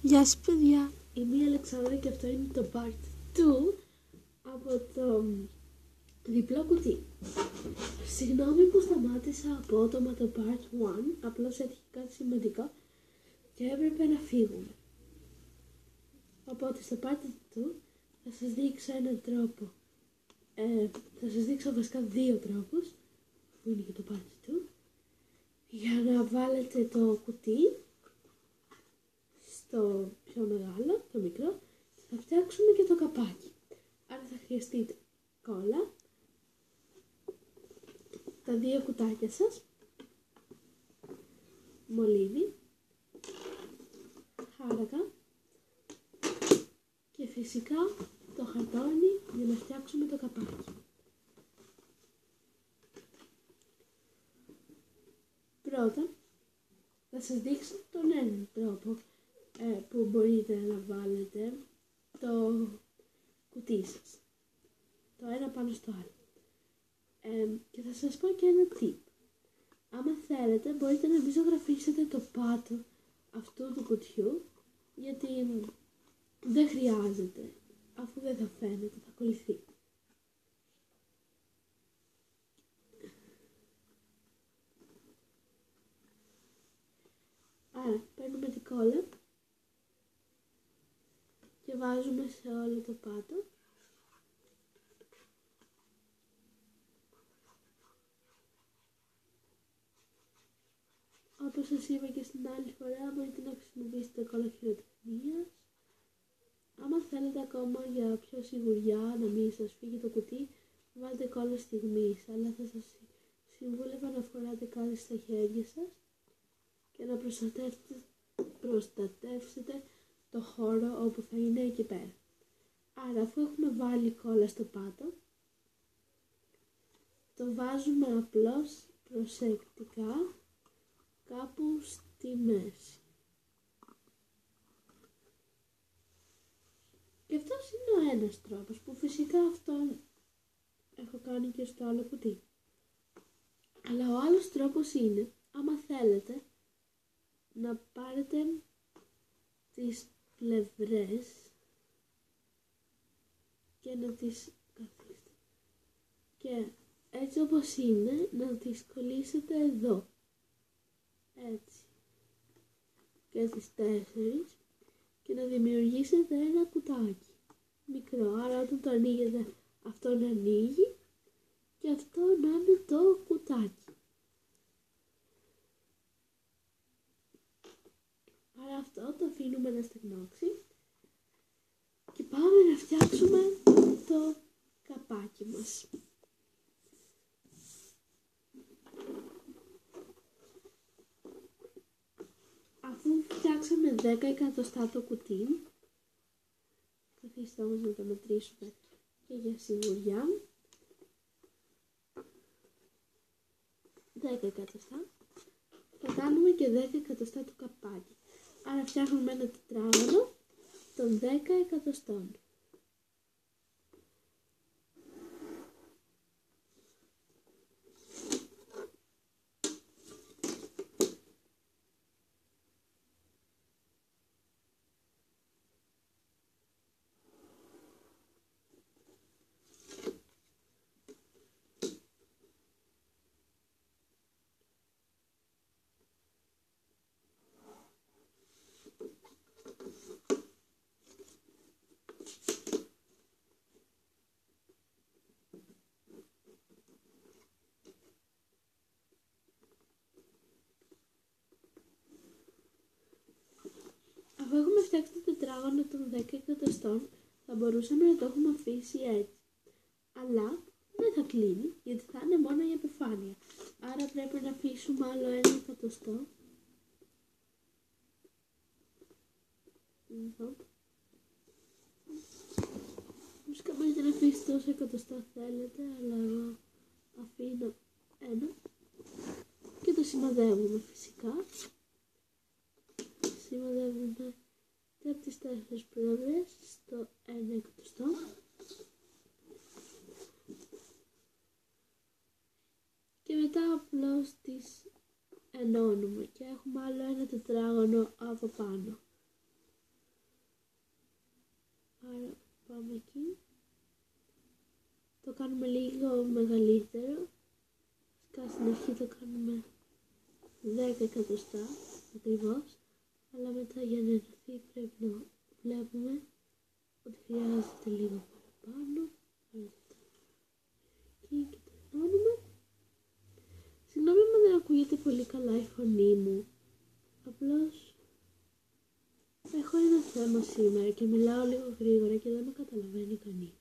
Γεια σας παιδιά, είμαι η Αλεξάνδρα και αυτό είναι το part 2 από το διπλό κουτί. Συγγνώμη που σταμάτησα απότομα το part 1, απλώς έτυχε κάτι σημαντικό και έπρεπε να φύγουμε. Οπότε στο part 2 θα σας δείξω έναν τρόπο, θα σας δείξω βασικά δύο τρόπους, που είναι και το part 2, για να βάλετε το κουτί στο πιο μεγάλο, το μικρό, και θα φτιάξουμε και το καπάκι. Άρα θα χρειαστείτε κόλλα, τα δύο κουτάκια σας, μολύβι, χάρακα και φυσικά το χαρτόνι για να φτιάξουμε το καπάκι. Πρώτα θα σας δείξω τον έναν τρόπο που μπορείτε να βάλετε το κουτί σας, το ένα πάνω στο άλλο. Και θα σας πω και ένα tip. Άμα θέλετε μπορείτε να μην ζωγραφίσετε το πάτο αυτού του κουτιού, γιατί δεν χρειάζεται, αφού δεν θα φαίνεται, θα κολληθεί. Άρα παίρνουμε την κόλλα και βάζουμε σε όλο το πάτο. Όπως σας είπα και στην άλλη φορά, μπορείτε να χρησιμοποιήσετε κόλλα χειροτεχνίας. Άμα θέλετε ακόμα για πιο σιγουριά να μην σας φύγει το κουτί, βάλτε κόλλα στιγμής, αλλά θα σας συμβούλευα να φοράτε κάτι στα χέρια σας και να προστατεύσετε το χώρο όπου θα είναι εκεί πέρα. Άρα αφού έχουμε βάλει κόλλα στο πάτο, το βάζουμε απλώς προσεκτικά κάπου στη μέση. Και αυτός είναι ο ένας τρόπος, που φυσικά αυτόν έχω κάνει και στο άλλο κουτί. Αλλά ο άλλος τρόπος είναι, άμα θέλετε, να πάρετε τις πλευρές και να τις καθίσετε. Και έτσι όπως είναι, να τις κολλήσετε εδώ. Έτσι. Και τις 4 και να δημιουργήσετε ένα κουτάκι μικρό. Άρα όταν το ανοίγετε, αυτό να ανοίγει και αυτό να είναι το κουτάκι. Άρα αυτό το αφήνουμε να στεγνώξει και πάμε να φτιάξουμε το καπάκι μας. Αφού φτιάξαμε 10 εκατοστά το κουτί, καθίστε όμως να το μετρήσουμε και για σιγουριά, 10 εκατοστά, θα κάνουμε και 10 εκατοστά του καπάκι. Άρα φτιάχνουμε ένα τετράγωνο των 10 εκατοστών. Αφού έχουμε φτιάξει το τετράγωνο των 10 εκατοστών, θα μπορούσαμε να το έχουμε αφήσει έτσι. Αλλά δεν θα κλείνει, γιατί θα είναι μόνο η επιφάνεια. Άρα πρέπει να αφήσουμε άλλο 1 εκατοστό. Φυσικά μπορείτε να αφήσετε όσο εκατοστά θέλετε, αλλά εγώ αφήνω 1 και το σημαδεύουμε φυσικά. Σημαδεύουμε και από τις 4 πλευρές στο 1 εκατοστό. Και μετά απλώς τις ενώνουμε και έχουμε άλλο ένα τετράγωνο από πάνω. Άρα πάμε εκεί. Το κάνουμε λίγο μεγαλύτερο. Στην αρχή το κάνουμε 10 εκατοστά ακριβώς. Αλλά μετά για να ενωθεί πρέπει να βλέπουμε ότι χρειάζεται λίγο παραπάνω. Εκεί και το ενώνουμε. Συγγνώμη αν δεν ακούγεται πολύ καλά η φωνή μου. Απλώς έχω ένα θέμα σήμερα και μιλάω λίγο γρήγορα και δεν με καταλαβαίνει κανείς.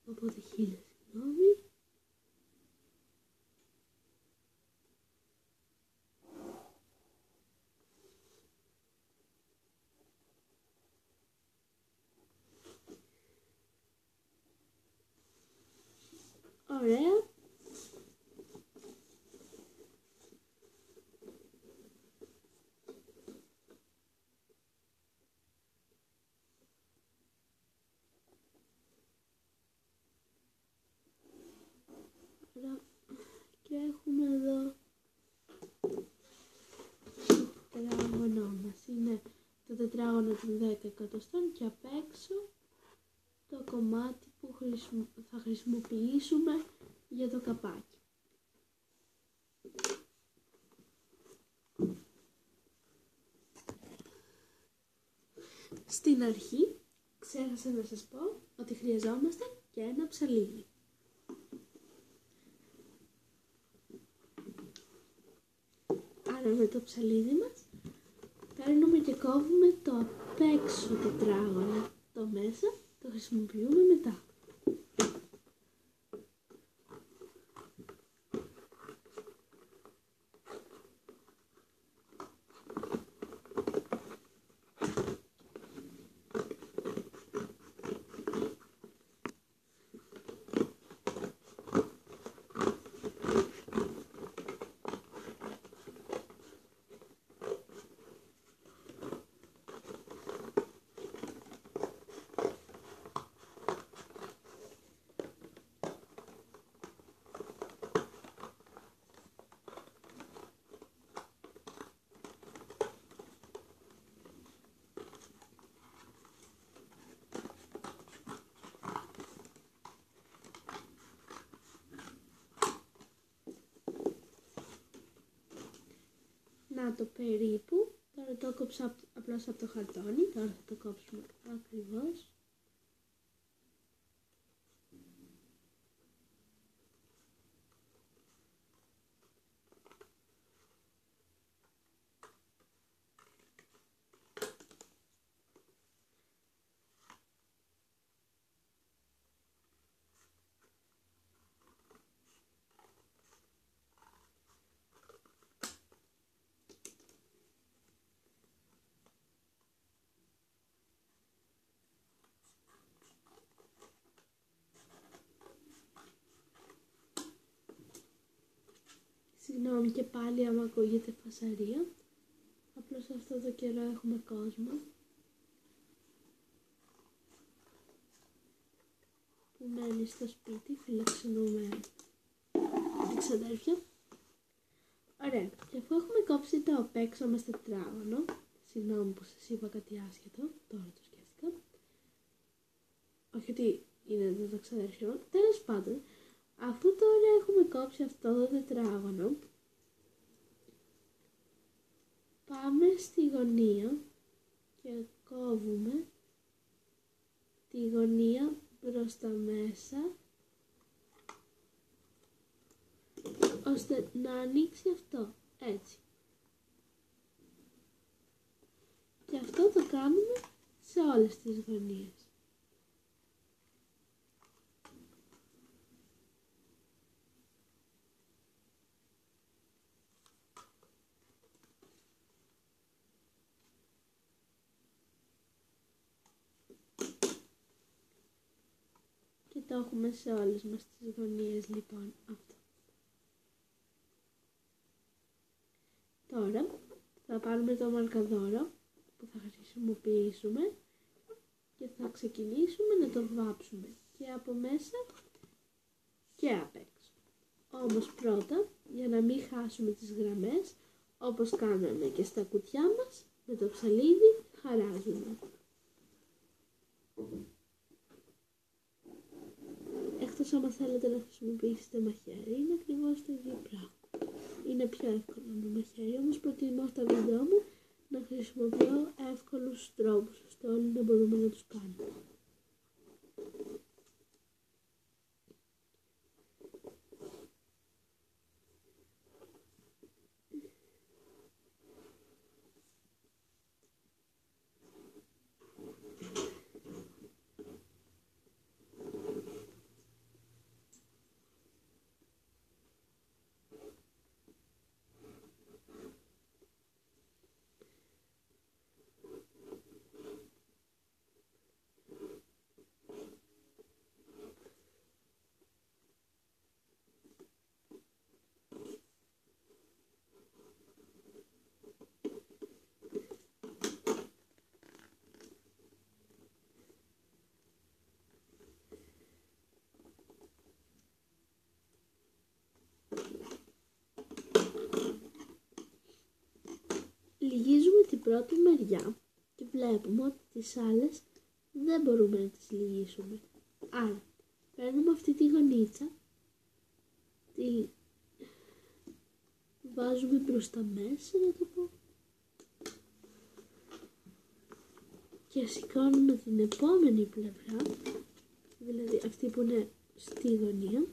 Οπότε χίλια συγγνώμη. Ωραία. Και έχουμε εδώ το τετράγωνο μας. Είναι το τετράγωνο των 10 εκατοστών και απ' έξω το κομμάτι που θα χρησιμοποιήσουμε για το καπάκι. Στην αρχή ξέχασα να σας πω ότι χρειαζόμαστε και ένα ψαλίδι. Άρα με το ψαλίδι μας παίρνουμε και κόβουμε το απ' έξω τετράγωνο. Το μέσα το χρησιμοποιούμε μετά. Να το περίπου, τώρα το κόψα απλώς από το χαρτόνι, τώρα θα το κόψουμε ακριβώς. Συγγνώμη και πάλι άμα ακούγεται φασαρία, απλώς αυτό το καιρό έχουμε κόσμο που μένει στο σπίτι, φιλοξενούμε εξαδέρφια. Ωραία, και αφού έχουμε κόψει το απ' έξω μας τετράγωνο, συγγνώμη που σας είπα κάτι άσχετο, τώρα το σκέφτηκα, όχι ότι είναι το ξαδέρφιο, τέλος πάντων, αφού τώρα έχουμε κόψει αυτό το τετράγωνο, πάμε στη γωνία και κόβουμε τη γωνία προς τα μέσα, ώστε να ανοίξει αυτό, έτσι. Και αυτό το κάνουμε σε όλες τις γωνίες. Και το έχουμε σε όλες μας τις γωνίες λοιπόν αυτό. Τώρα θα πάρουμε το μαρκαδόρο που θα χρησιμοποιήσουμε και θα ξεκινήσουμε να το βάψουμε και από μέσα και απ' έξω. Όμως πρώτα, για να μην χάσουμε τις γραμμές, όπως κάναμε και στα κουτιά μας, με το ψαλίδι χαράζουμε. Εκτός άμα θέλετε να χρησιμοποιήσετε μαχαίρι, είναι ακριβώς το ίδιο πράγμα. Είναι πιο εύκολο με μαχαίρι, όμως προτιμώ στα βίντεο μου να χρησιμοποιώ εύκολους τρόπους, ώστε όλοι να μπορούμε να τους κάνουμε. Λυγίζουμε την πρώτη μεριά και βλέπουμε ότι τις άλλες δεν μπορούμε να τις λυγίσουμε. Άρα, παίρνουμε αυτή τη γωνίτσα, τη βάζουμε προς τα μέσα, να το πω, και σηκώνουμε την επόμενη πλευρά, δηλαδή αυτή που είναι στη γωνία,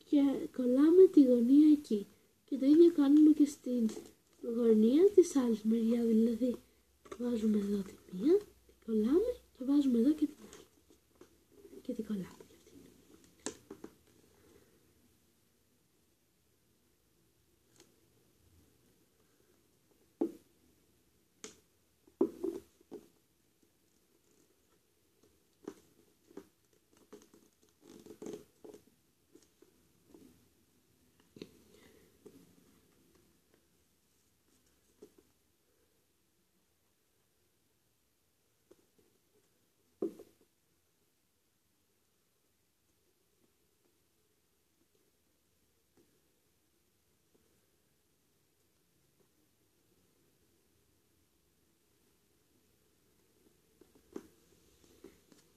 και κολλάμε τη γωνία εκεί. Και το ίδιο κάνουμε και στην γωνία της άλλης μεριά, δηλαδή βάζουμε εδώ τη μία, την κολλάμε και βάζουμε εδώ και την άλλη. Και την κολλάμε.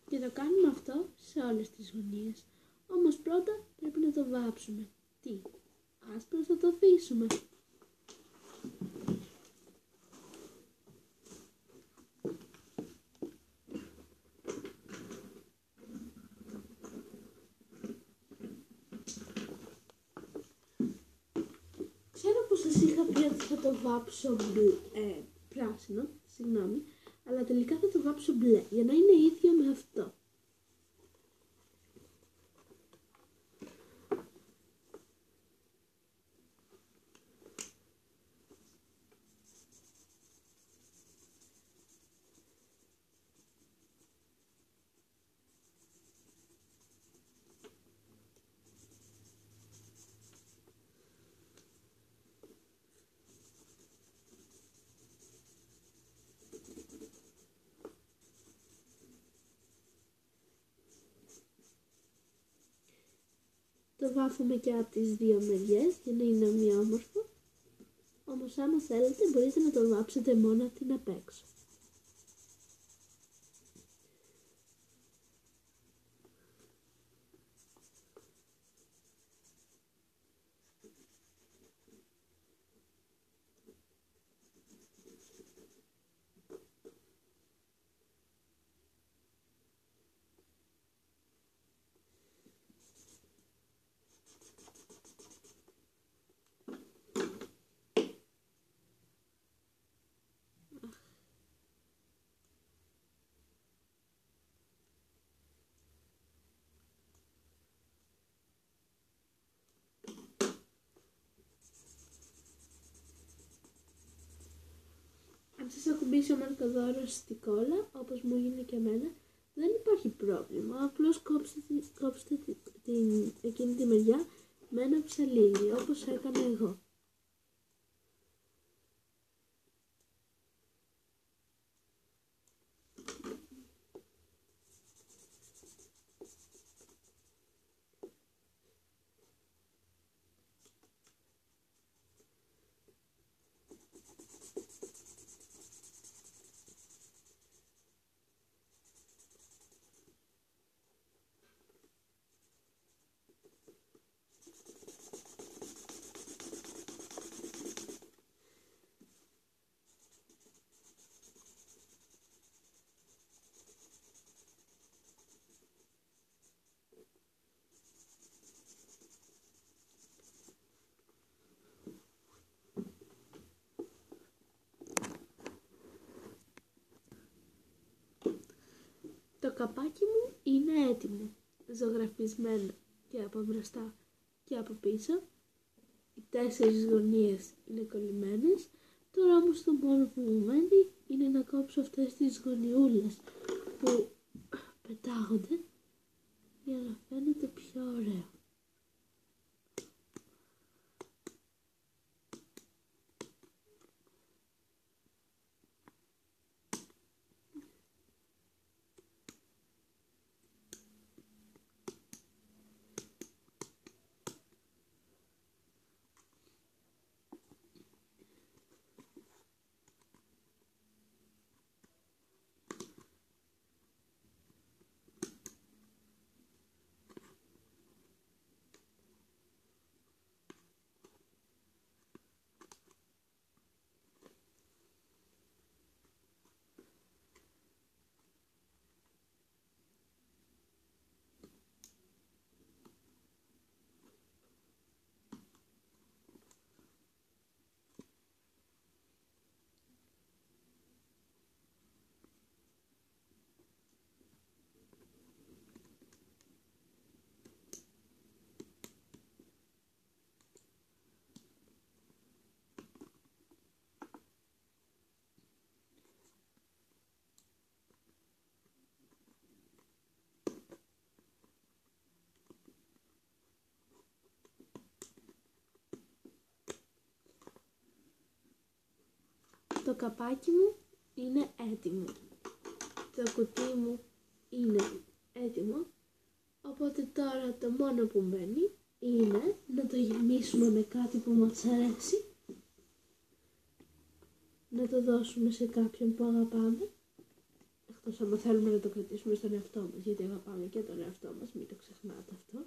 Και το κάνουμε αυτό σε όλες τις γωνίες. Όμως πρώτα πρέπει να το βάψουμε. Τι? Άσπρο θα το αφήσουμε. Ξέρω πως σας είχα πει ότι θα το βάψω πράσινο, αλλά τελικά θα το βάψω μπλε, για να είναι ίδιο με αυτό. Το βάφουμε και από τις δύο μεριές για να είναι ομοιόμορφο. Όμως άμα θέλετε μπορείτε να το βάψετε μόνο από την απ' έξω. Αν σας ακουμπήσει ο μαρκαδόρος στη κόλλα, όπως μου έγινε και εμένα, δεν υπάρχει πρόβλημα. Απλώς κόψτε εκείνη τη μεριά με ένα ψαλίδι, όπως έκανα εγώ. καπάκι μου είναι έτοιμο, ζωγραφισμένο και από μπροστά και από πίσω. Οι 4 γωνίες είναι κολλημένες. Τώρα όμως το μόνο που μου μένει είναι να κόψω αυτές τις γωνιούλες που πετάγονται για να φαίνεται πιο ωραίο. Το καπάκι μου είναι έτοιμο. Το κουτί μου είναι έτοιμο. Οπότε τώρα το μόνο που μένει είναι να το γεμίσουμε με κάτι που μας αρέσει. Να το δώσουμε σε κάποιον που αγαπάμε. Εκτός άμα θέλουμε να το κρατήσουμε στον εαυτό μας, γιατί αγαπάμε και τον εαυτό μας, μην το ξεχνάτε αυτό.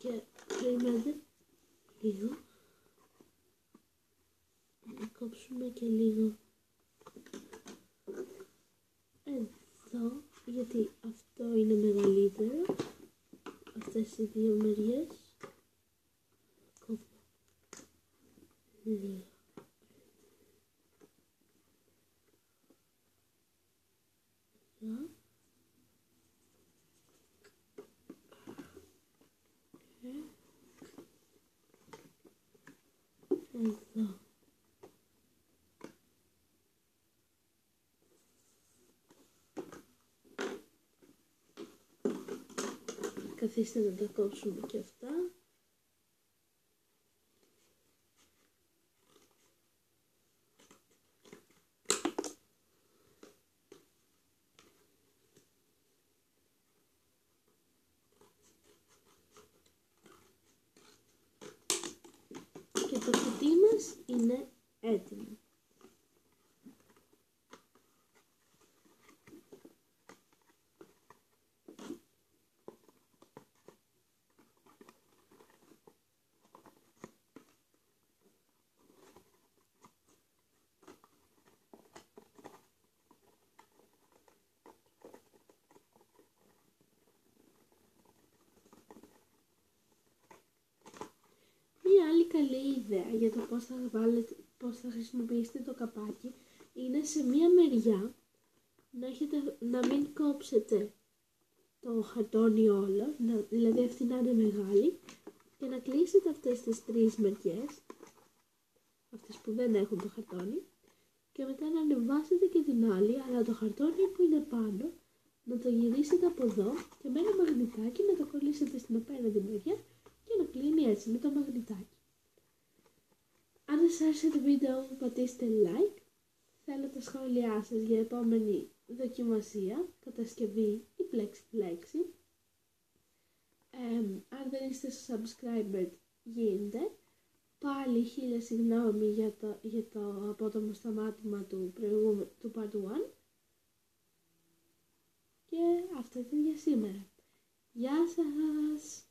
Και περιμένετε λίγο. Να κόψουμε και λίγο εδώ, γιατί αυτό είναι μεγαλύτερο. Αυτές οι δύο μεριές. Κόβω λίγο. Εδώ. Εδώ. Καθίστε να τα κόψουμε και αυτά. Και το κουτί μας είναι έτοιμο. Μία άλλη καλή ιδέα για το πώς θα χρησιμοποιήσετε το καπάκι είναι σε μία μεριά να μην κόψετε το χαρτόνι όλο, δηλαδή αυτή να είναι μεγάλη, και να κλείσετε αυτές τις 3 μεριές, αυτές που δεν έχουν το χαρτόνι, και μετά να ανεβάσετε και την άλλη, αλλά το χαρτόνι που είναι πάνω να το γυρίσετε από εδώ και με ένα μαγνητάκι να το κολλήσετε στην απέναντι μεριά και να κλείνει έτσι με το μαγνητάκι. Αν σας άρεσε το βίντεο μου, πατήστε like. Θέλω τα σχόλιά σας για επόμενη δοκιμασία, κατασκευή ή πλέξη. Αν δεν είστε στο subscriber, γίνετε. Πάλι 1000 συγγνώμη για το απότομο σταμάτημα του part 1. Και αυτό ήταν για σήμερα. Γεια σας!